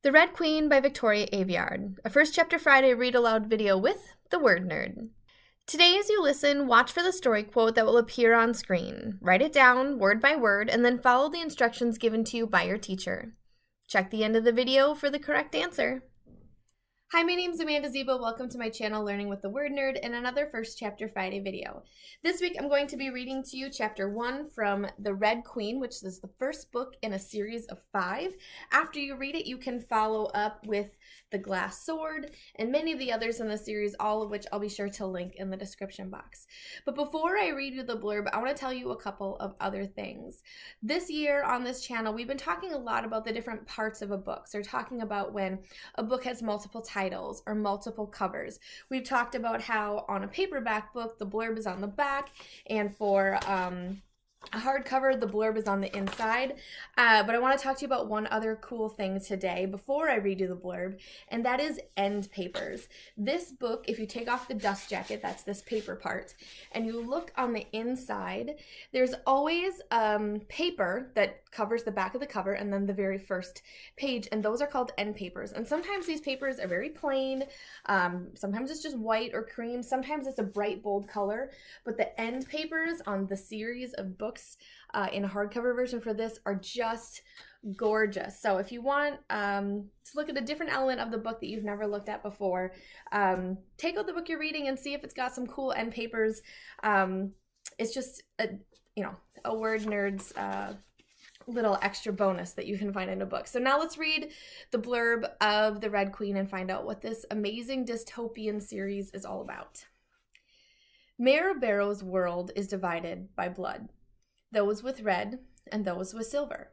The Red Queen by Victoria Aveyard, a First Chapter Friday read aloud video with the Word Nerd. Today as you listen, watch for the story quote that will appear on screen. Write it down word by word and then follow the instructions given to you by your teacher. Check the end of the video for the correct answer. Hi, my name is Amanda Zieba. Welcome to my channel, Learning with the Word Nerd, and another First Chapter Friday video. This week, I'm going to be reading to you Chapter 1 from The Red Queen, which is the first book in a series of 5. After you read it, you can follow up with The Glass Sword and many of the others in the series, all of which I'll be sure to link in the description box. But before I read you the blurb, I want to tell you a couple of other things. This year on this channel, we've been talking a lot about the different parts of a book. So we're talking about when a book has multiple titles or multiple covers. We've talked about how on a paperback book, the blurb is on the back, and for a hardcover, the blurb is on the inside. But I want to talk to you about one other cool thing today before I read you the blurb, and that is end papers. This book, if you take off the dust jacket, that's this paper part, and you look on the inside, there's always paper that covers the back of the cover and then the very first page, and those are called end papers. And sometimes these papers are very plain, sometimes it's just white or cream, sometimes it's a bright bold color, but the end papers on the series of books in a hardcover version for this are just gorgeous. So if you want to look at a different element of the book that you've never looked at before, take out the book you're reading and see if it's got some cool end papers. It's just a Word Nerd's little extra bonus that you can find in a book. So now let's read the blurb of The Red Queen and find out what this amazing dystopian series is all about. Mare Barrow's world is divided by blood, those with red and those with silver.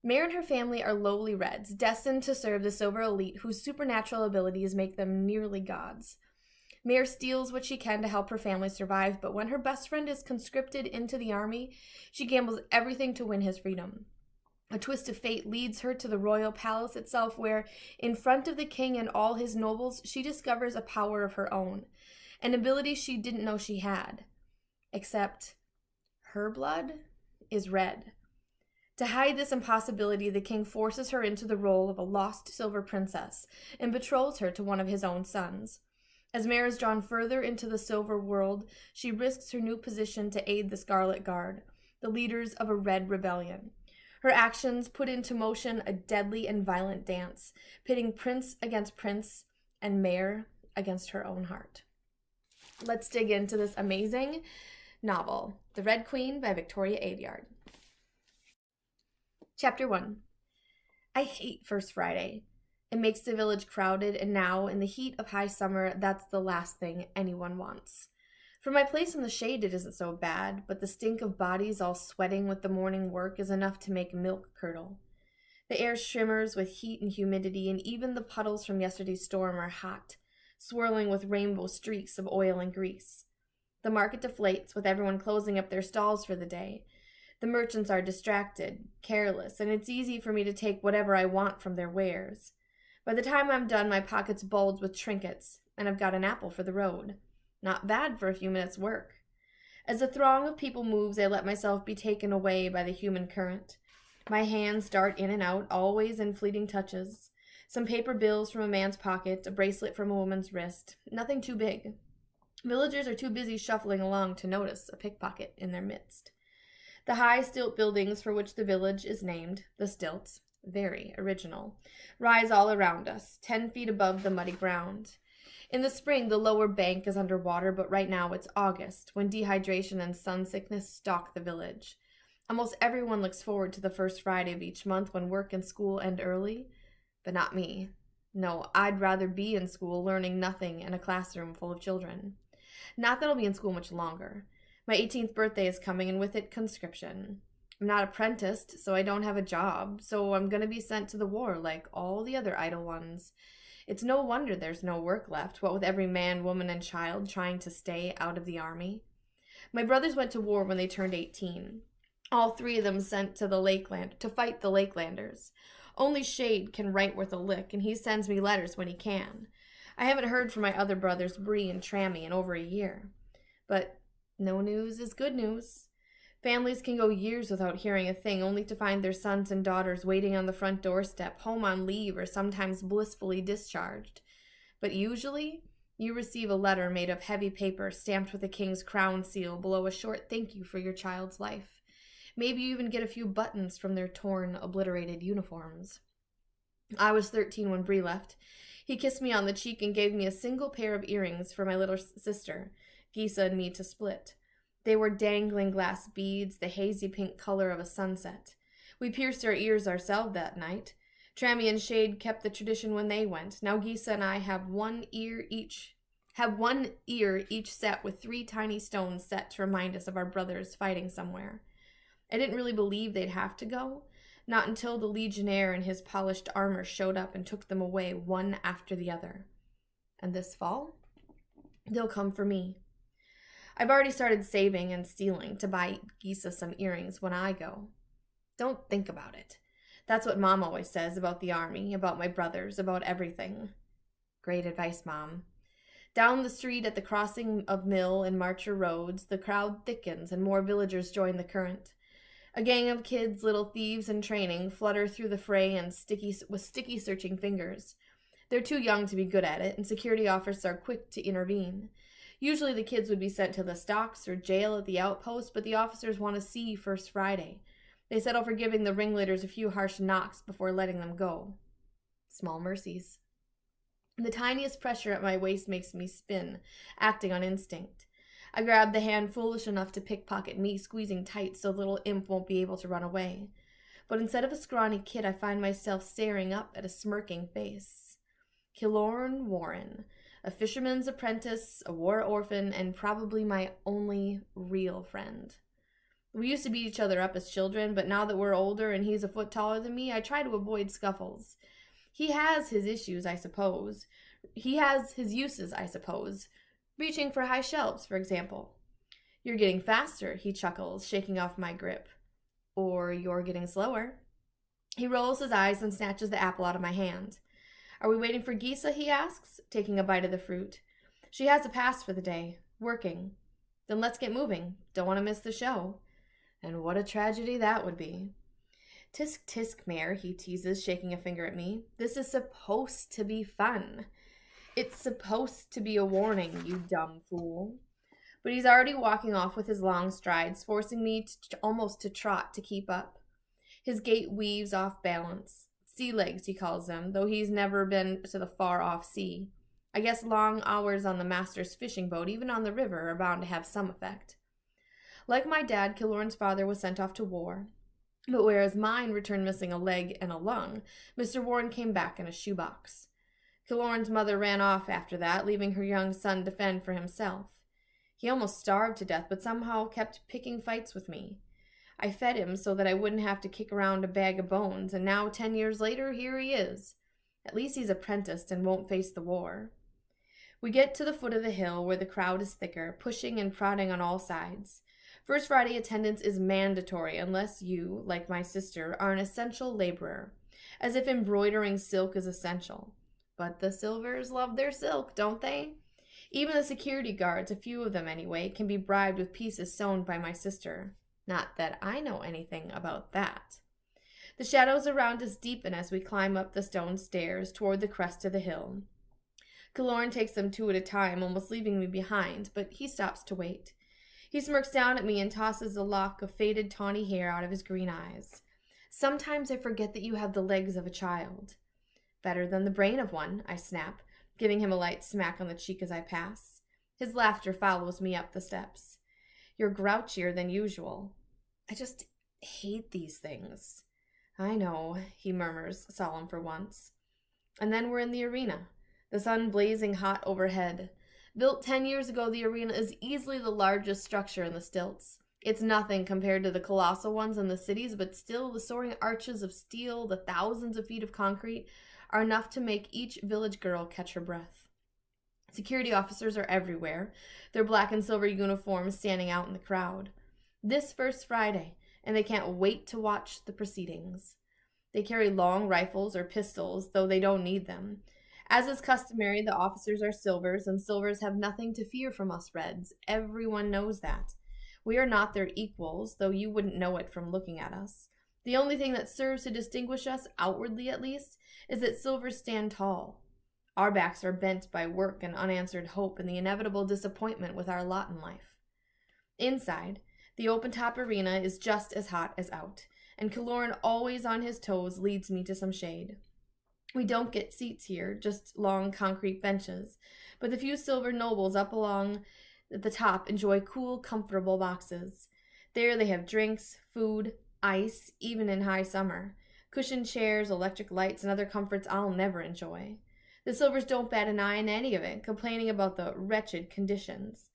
Mare and her family are lowly reds, destined to serve the silver elite whose supernatural abilities make them nearly gods. Mare steals what she can to help her family survive, but when her best friend is conscripted into the army, she gambles everything to win his freedom. A twist of fate leads her to the royal palace itself, where, in front of the king and all his nobles, she discovers a power of her own, an ability she didn't know she had. Except, her blood is red. To hide this impossibility, the king forces her into the role of a lost silver princess and betroths her to one of his own sons. As Mare is drawn further into the silver world, she risks her new position to aid the Scarlet Guard, the leaders of a red rebellion. Her actions put into motion a deadly and violent dance, pitting prince against prince and Mare against her own heart. Let's dig into this amazing novel, The Red Queen by Victoria Aveyard. Chapter 1. I hate First Friday. It makes the village crowded, and now, in the heat of high summer, that's the last thing anyone wants. For my place in the shade, it isn't so bad, but the stink of bodies all sweating with the morning work is enough to make milk curdle. The air shimmers with heat and humidity, and even the puddles from yesterday's storm are hot, swirling with rainbow streaks of oil and grease. The market deflates, with everyone closing up their stalls for the day. The merchants are distracted, careless, and it's easy for me to take whatever I want from their wares. By the time I'm done, my pockets bulge with trinkets, and I've got an apple for the road. Not bad for a few minutes' work. As the throng of people moves, I let myself be taken away by the human current. My hands dart in and out, always in fleeting touches. Some paper bills from a man's pocket, a bracelet from a woman's wrist. Nothing too big. Villagers are too busy shuffling along to notice a pickpocket in their midst. The high stilt buildings for which the village is named, the Stilts, very original, rise all around us, 10 feet above the muddy ground. In the spring, the lower bank is under water, but right now it's August, when dehydration and sun sickness stalk the village. Almost everyone looks forward to the first Friday of each month when work and school end early, but not me. No, I'd rather be in school learning nothing in a classroom full of children. Not that I'll be in school much longer. My 18th birthday is coming, and with it, conscription. I'm not apprenticed, so I don't have a job, so I'm going to be sent to the war like all the other idle ones. It's no wonder there's no work left, what with every man, woman, and child trying to stay out of the army. My brothers went to war when they turned 18. All 3 of them sent to the Lakeland to fight the Lakelanders. Only Shade can write worth a lick, and he sends me letters when he can. I haven't heard from my other brothers, Bree and Trammy, in over a year. But no news is good news. Families can go years without hearing a thing, only to find their sons and daughters waiting on the front doorstep, home on leave, or sometimes blissfully discharged. But usually, you receive a letter made of heavy paper stamped with the king's crown seal below a short thank you for your child's life. Maybe you even get a few buttons from their torn, obliterated uniforms. I was 13 when Bree left. He kissed me on the cheek and gave me a single pair of earrings for my little sister, Gisa and me to split. They were dangling glass beads, the hazy pink color of a sunset. We pierced our ears ourselves that night. Trammy and Shade kept the tradition when they went. Now Gisa and I have one ear each set with 3 tiny stones set to remind us of our brothers fighting somewhere. I didn't really believe they'd have to go, not until the Legionnaire in his polished armor showed up and took them away one after the other. And this fall, they'll come for me. I've already started saving and stealing to buy Gisa some earrings when I go. Don't think about it. That's what Mom always says about the army, about my brothers, about everything. Great advice, Mom. Down the street at the crossing of Mill and Marcher roads, the crowd thickens and more villagers join the current. A gang of kids, little thieves in training, flutter through the fray and with sticky searching fingers. They're too young to be good at it, and security officers are quick to intervene. Usually the kids would be sent to the stocks or jail at the outpost, but the officers want to see First Friday. They settle for giving the ringleaders a few harsh knocks before letting them go. Small mercies. The tiniest pressure at my waist makes me spin, acting on instinct. I grab the hand foolish enough to pickpocket me, squeezing tight so little imp won't be able to run away. But instead of a scrawny kid, I find myself staring up at a smirking face. Kilorn Warren, a fisherman's apprentice, a war orphan, and probably my only real friend. We used to beat each other up as children, but now that we're older and he's a foot taller than me, I try to avoid scuffles. He has his issues, I suppose. He has his uses, I suppose. Reaching for high shelves, for example. You're getting faster, he chuckles, shaking off my grip. Or you're getting slower. He rolls his eyes and snatches the apple out of my hand. Are we waiting for Gisa, he asks, taking a bite of the fruit. She has a pass for the day. Working. Then let's get moving. Don't want to miss the show. And what a tragedy that would be. Tisk tisk, Mare, he teases, shaking a finger at me. This is supposed to be fun. It's supposed to be a warning, you dumb fool. But he's already walking off with his long strides, forcing me almost to trot to keep up. His gait weaves off balance. Sea legs, he calls them, though he's never been to the far-off sea. I guess long hours on the master's fishing boat, even on the river, are bound to have some effect. Like my dad, Kilorn's father was sent off to war. But whereas mine returned missing a leg and a lung, Mr. Warren came back in a shoebox. Kilorn's mother ran off after that, leaving her young son to fend for himself. He almost starved to death, but somehow kept picking fights with me. I fed him so that I wouldn't have to kick around a bag of bones, and now 10 years later, here he is. At least he's apprenticed and won't face the war. We get to the foot of the hill where the crowd is thicker, pushing and prodding on all sides. First Friday attendance is mandatory unless you, like my sister, are an essential laborer, as if embroidering silk is essential. But the Silvers love their silk, don't they? Even the security guards, a few of them anyway, can be bribed with pieces sewn by my sister. Not that I know anything about that. The shadows around us deepen as we climb up the stone stairs toward the crest of the hill. Kilorn takes them 2 at a time, almost leaving me behind, but he stops to wait. He smirks down at me and tosses a lock of faded tawny hair out of his green eyes. Sometimes I forget that you have the legs of a child. Better than the brain of one, I snap, giving him a light smack on the cheek as I pass. His laughter follows me up the steps. You're grouchier than usual. I just hate these things. I know, he murmurs, solemn for once. And then we're in the arena, the sun blazing hot overhead. Built 10 years ago, the arena is easily the largest structure in the stilts. It's nothing compared to the colossal ones in the cities, but still the soaring arches of steel, the thousands of feet of concrete, are enough to make each village girl catch her breath. Security officers are everywhere, their black and silver uniforms standing out in the crowd. This First Friday, and they can't wait to watch the proceedings. They carry long rifles or pistols, though they don't need them. As is customary, the officers are Silvers, and Silvers have nothing to fear from us Reds. Everyone knows that. We are not their equals, though you wouldn't know it from looking at us. The only thing that serves to distinguish us, outwardly at least, is that silvers stand tall. Our backs are bent by work and unanswered hope and the inevitable disappointment with our lot in life. Inside, the open-top arena is just as hot as out, and Kilorn, always on his toes, leads me to some shade. We don't get seats here, just long concrete benches, but the few silver nobles up along at the top enjoy cool, comfortable boxes. There they have drinks, food, ice, even in high summer, cushioned chairs, electric lights, and other comforts I'll never enjoy. The silvers don't bat an eye in any of it, complaining about the wretched conditions.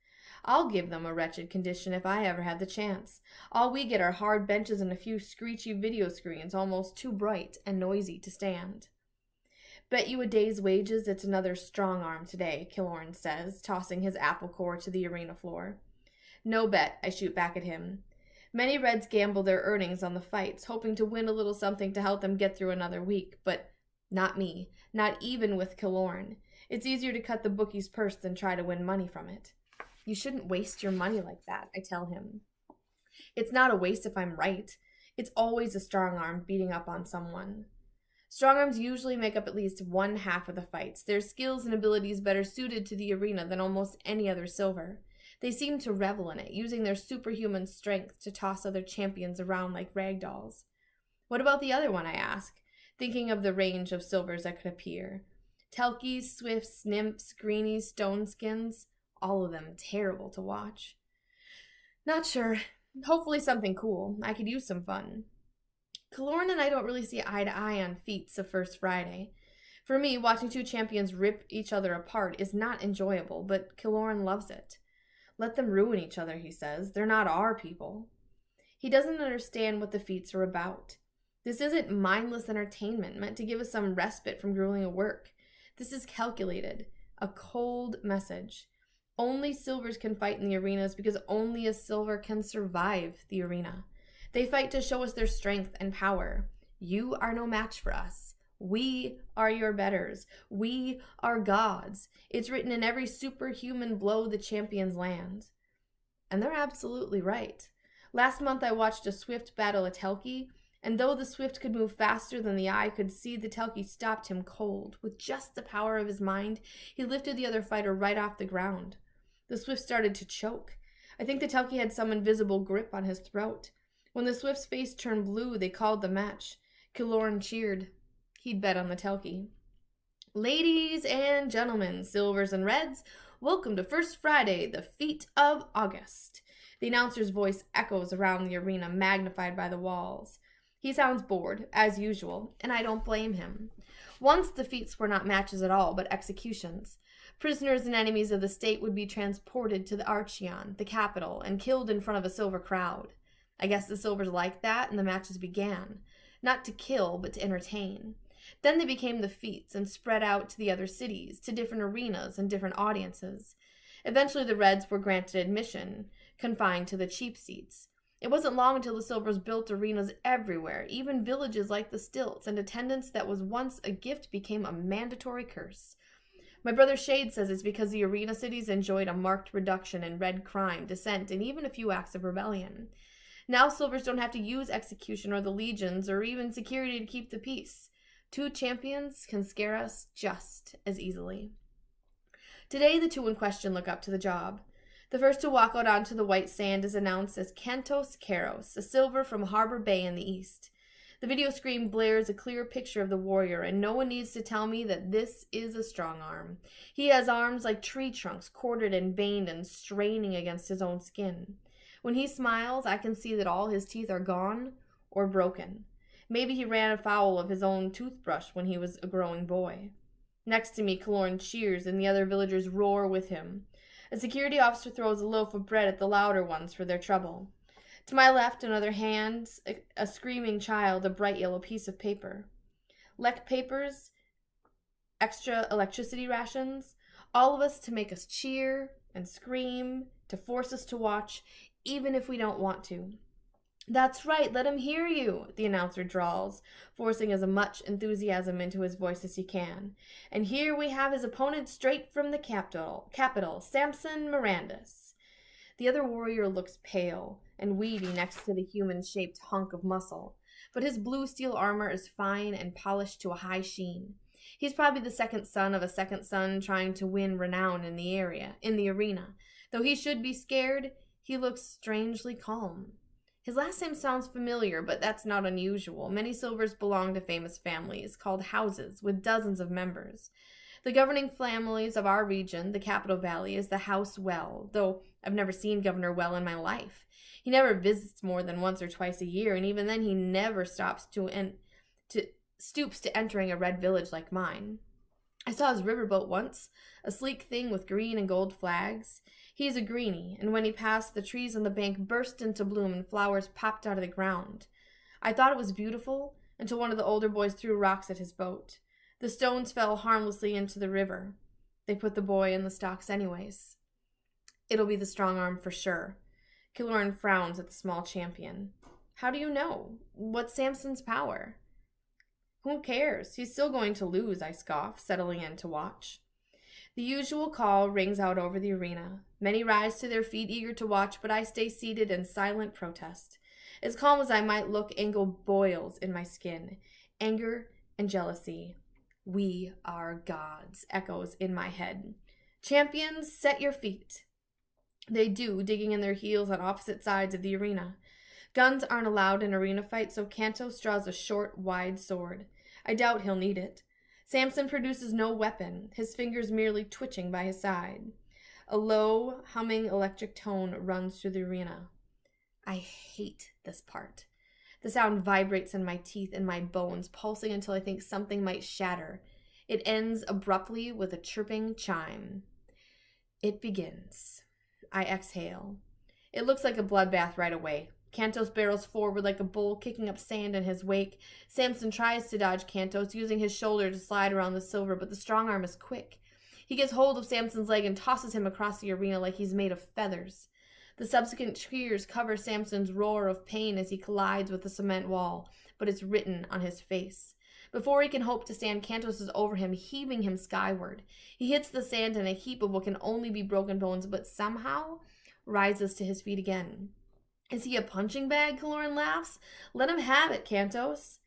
I'll give them a wretched condition if I ever had the chance. All we get are hard benches and a few screechy video screens, almost too bright and noisy to stand. Bet you a day's wages it's another strong arm today, Kilorn says, tossing his apple core to the arena floor. No bet, I shoot back at him. Many Reds gamble their earnings on the fights, hoping to win a little something to help them get through another week, but not me, not even with Kilorn. It's easier to cut the bookie's purse than try to win money from it. You shouldn't waste your money like that, I tell him. It's not a waste if I'm right. It's always a strong arm beating up on someone. Strong arms usually make up at least one half of the fights, their skills and abilities better suited to the arena than almost any other silver. They seem to revel in it, using their superhuman strength to toss other champions around like rag dolls. What about the other one, I ask, thinking of the range of silvers that could appear. Telkies, swifts, nymphs, greenies, stoneskins, all of them terrible to watch. Not sure. Hopefully something cool. I could use some fun. Kilorn and I don't really see eye to eye on feats of First Friday. For me, watching two champions rip each other apart is not enjoyable, but Kilorn loves it. Let them ruin each other, he says. They're not our people. He doesn't understand what the feats are about. This isn't mindless entertainment meant to give us some respite from grueling work. This is calculated, a cold message. Only silvers can fight in the arenas because only a silver can survive the arena. They fight to show us their strength and power. You are no match for us. We are your betters. We are gods. It's written in every superhuman blow the champions land. And they're absolutely right. Last month I watched a swift battle a Telki, and though the swift could move faster than the eye could see, the Telki stopped him cold. With just the power of his mind, he lifted the other fighter right off the ground. The swift started to choke. I think the Telki had some invisible grip on his throat. When the swift's face turned blue, they called the match. Kilorn cheered. He'd bet on the Telki. Ladies and gentlemen, silvers and reds, welcome to First Friday, the feat of August. The announcer's voice echoes around the arena, magnified by the walls. He sounds bored, as usual, and I don't blame him. Once the feats were not matches at all, but executions. Prisoners and enemies of the state would be transported to the Archeon, the capital, and killed in front of a silver crowd. I guess the silvers liked that, and the matches began. Not to kill, but to entertain. Then they became the feats and spread out to the other cities, to different arenas and different audiences. Eventually the Reds were granted admission, confined to the cheap seats. It wasn't long until the silvers built arenas everywhere, even villages like the Stilts, and attendance that was once a gift became a mandatory curse. My brother Shade says it's because the arena cities enjoyed a marked reduction in red crime, dissent, and even a few acts of rebellion. Now silvers don't have to use execution or the legions or even security to keep the peace. Two champions can scare us just as easily. Today, the two in question look up to the job. The first to walk out onto the white sand is announced as Kantos Karos, a silver from Harbor Bay in the east. The video screen blares a clear picture of the warrior, and no one needs to tell me that this is a strong arm. He has arms like tree trunks, corded and veined and straining against his own skin. When he smiles, I can see that all his teeth are gone or broken. Maybe he ran afoul of his own toothbrush when he was a growing boy. Next to me, Kilorn cheers, and the other villagers roar with him. A security officer throws a loaf of bread at the louder ones for their trouble. To my left, in other hands, a screaming child, a bright yellow piece of paper. Lec papers, extra electricity rations, all of us to make us cheer and scream, to force us to watch, even if we don't want to. That's right, let him hear you, the announcer drawls, forcing as much enthusiasm into his voice as he can. And here we have his opponent straight from the capital, Samson Mirandus. The other warrior looks pale and weedy next to the human-shaped hunk of muscle, but his blue steel armor is fine and polished to a high sheen. He's probably the second son of a second son trying to win renown in the arena. Though he should be scared, he looks strangely calm. His last name sounds familiar, but that's not unusual. Many silvers belong to famous families, called houses, with dozens of members. The governing families of our region, the Capital Valley, is the House Well, though I've never seen Governor Well in my life. He never visits more than once or twice a year, and even then he never stoops to entering a red village like mine. I saw his riverboat once, a sleek thing with green and gold flags. He's a greenie, and when he passed, the trees on the bank burst into bloom and flowers popped out of the ground. I thought it was beautiful until one of the older boys threw rocks at his boat. The stones fell harmlessly into the river. They put the boy in the stocks anyways. It'll be the strong arm for sure. Kilorn frowns at the small champion. How do you know? What's Samson's power? Who cares? He's still going to lose, I scoff, settling in to watch. The usual call rings out over the arena. Many rise to their feet, eager to watch, but I stay seated in silent protest. As calm as I might look, anger boils in my skin. Anger and jealousy. We are gods, echoes in my head. Champions, set your feet. They do, digging in their heels on opposite sides of the arena. Guns aren't allowed in arena fights, so Kantos draws a short, wide sword. I doubt he'll need it. Samson produces no weapon, his fingers merely twitching by his side. A low, humming electric tone runs through the arena. I hate this part. The sound vibrates in my teeth and my bones, pulsing until I think something might shatter. It ends abruptly with a chirping chime. It begins. I exhale. It looks like a bloodbath right away. Kantos barrels forward like a bull, kicking up sand in his wake. Samson tries to dodge Kantos, using his shoulder to slide around the silver, but the strong arm is quick. He gets hold of Samson's leg and tosses him across the arena like he's made of feathers. The subsequent tears cover Samson's roar of pain as he collides with the cement wall, but it's written on his face. Before he can hope to stand, Kantos is over him, heaving him skyward. He hits the sand in a heap of what can only be broken bones, but somehow rises to his feet again. Is he a punching bag? Kilorn laughs. Let him have it, Kantos.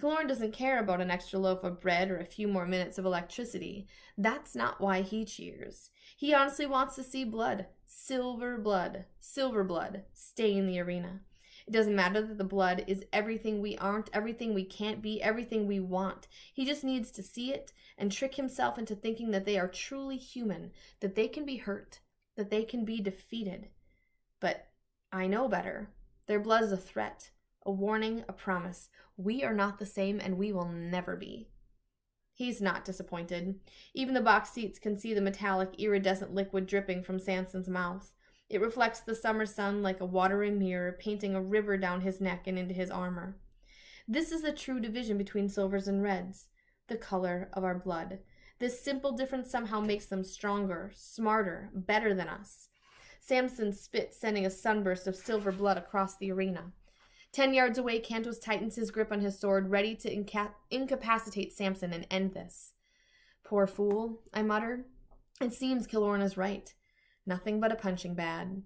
Kilorn doesn't care about an extra loaf of bread or a few more minutes of electricity. That's not why he cheers. He honestly wants to see blood, silver blood, stain the arena. It doesn't matter that the blood is everything we aren't, everything we can't be, everything we want. He just needs to see it and trick himself into thinking that they are truly human, that they can be hurt, that they can be defeated. But I know better. Their blood is a threat, a warning, a promise. We are not the same, and we will never be. He's not disappointed. Even the box seats can see the metallic, iridescent liquid dripping from Samson's mouth. It reflects the summer sun like a watery mirror, painting a river down his neck and into his armor. This is the true division between silvers and reds, the color of our blood. This simple difference somehow makes them stronger, smarter, better than us. Samson spits, sending a sunburst of silver blood across the arena. 10 yards away, Kantos tightens his grip on his sword, ready to incapacitate Samson and end this. Poor fool, I mutter. It seems Kilorn is right. Nothing but a punching bag.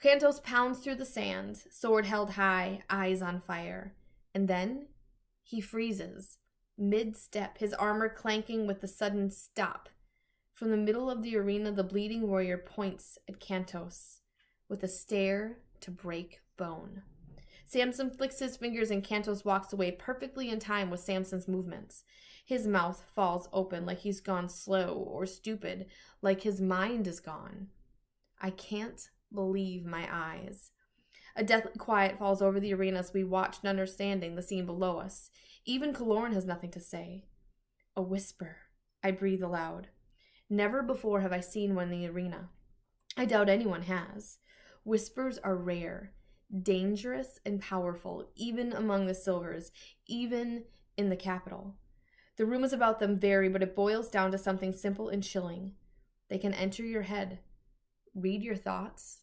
Kantos pounds through the sand, sword held high, eyes on fire. And then he freezes, mid-step, his armor clanking with the sudden stop. From the middle of the arena, the bleeding warrior points at Kantos with a stare to break bone. Samson flicks his fingers and Kantos walks away perfectly in time with Samson's movements. His mouth falls open like he's gone slow or stupid, like his mind is gone. I can't believe my eyes. A deathly quiet falls over the arena as we watch, not understanding the scene below us. Even Kilorn has nothing to say. A whisper. I breathe aloud. Never before have I seen one in the arena. I doubt anyone has. Whispers are rare, dangerous, and powerful, even among the silvers, even in the capital. The rumors about them vary, but it boils down to something simple and chilling. They can enter your head, read your thoughts,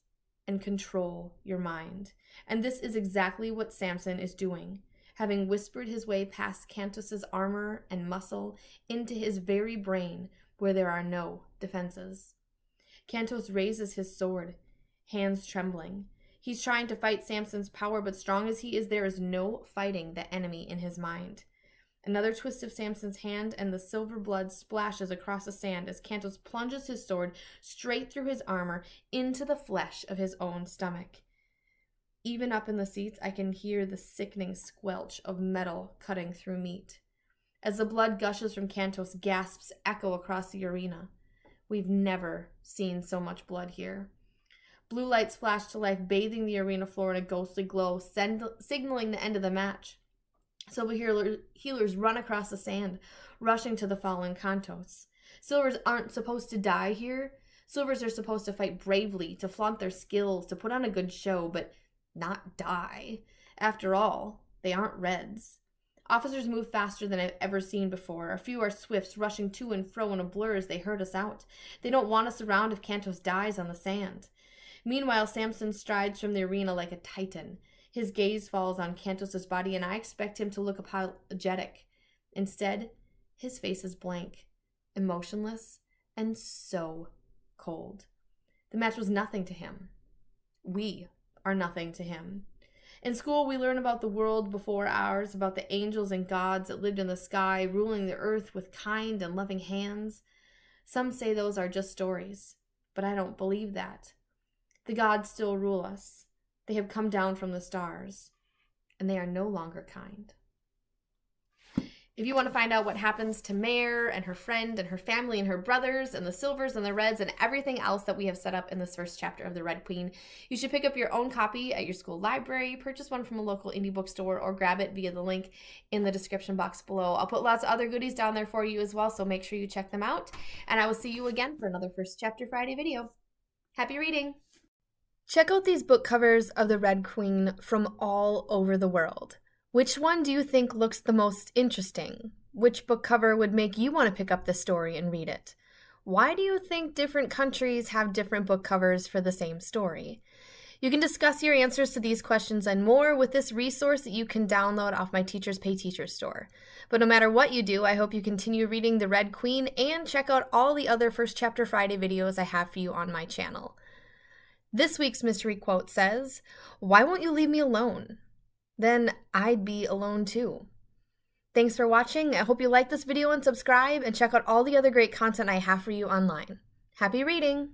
and control your mind. And this is exactly what Samson is doing, having whispered his way past Kantos' armor and muscle into his very brain, where there are no defenses. Kantos raises his sword. hands trembling. He's trying to fight Samson's power, but strong as he is, there is no fighting the enemy in his mind. Another twist of Samson's hand, and the silver blood splashes across the sand as Kantos plunges his sword straight through his armor into the flesh of his own stomach. Even up in the seats, I can hear the sickening squelch of metal cutting through meat. As the blood gushes from Kantos, gasps echo across the arena. We've never seen so much blood here. Blue lights flash to life, bathing the arena floor in a ghostly glow, signaling the end of the match. Silver healers run across the sand, rushing to the fallen Kantos. Silvers aren't supposed to die here. Silvers are supposed to fight bravely, to flaunt their skills, to put on a good show, but not die. After all, they aren't Reds. Officers move faster than I've ever seen before. A few are swifts, rushing to and fro in a blur as they herd us out. They don't want us around if Kantos dies on the sand. Meanwhile, Samson strides from the arena like a titan. His gaze falls on Kantos' body, and I expect him to look apologetic. Instead, his face is blank, emotionless, and so cold. The match was nothing to him. We are nothing to him. In school, we learn about the world before ours, about the angels and gods that lived in the sky, ruling the earth with kind and loving hands. Some say those are just stories, but I don't believe that. The gods still rule us. They have come down from the stars, and they are no longer kind. If you want to find out what happens to Mare and her friend and her family and her brothers and the Silvers and the Reds and everything else that we have set up in this first chapter of The Red Queen, you should pick up your own copy at your school library, purchase one from a local indie bookstore, or grab it via the link in the description box below. I'll put lots of other goodies down there for you as well, so make sure you check them out. And I will see you again for another First Chapter Friday video. Happy reading! Check out these book covers of The Red Queen from all over the world. Which one do you think looks the most interesting? Which book cover would make you want to pick up the story and read it? Why do you think different countries have different book covers for the same story? You can discuss your answers to these questions and more with this resource that you can download off my Teachers Pay Teachers store. But no matter what you do, I hope you continue reading The Red Queen and check out all the other First Chapter Friday videos I have for you on my channel. This week's mystery quote says, "Why won't you leave me alone? Then I'd be alone too." Thanks for watching. I hope you like this video and subscribe, and check out all the other great content I have for you online. Happy reading!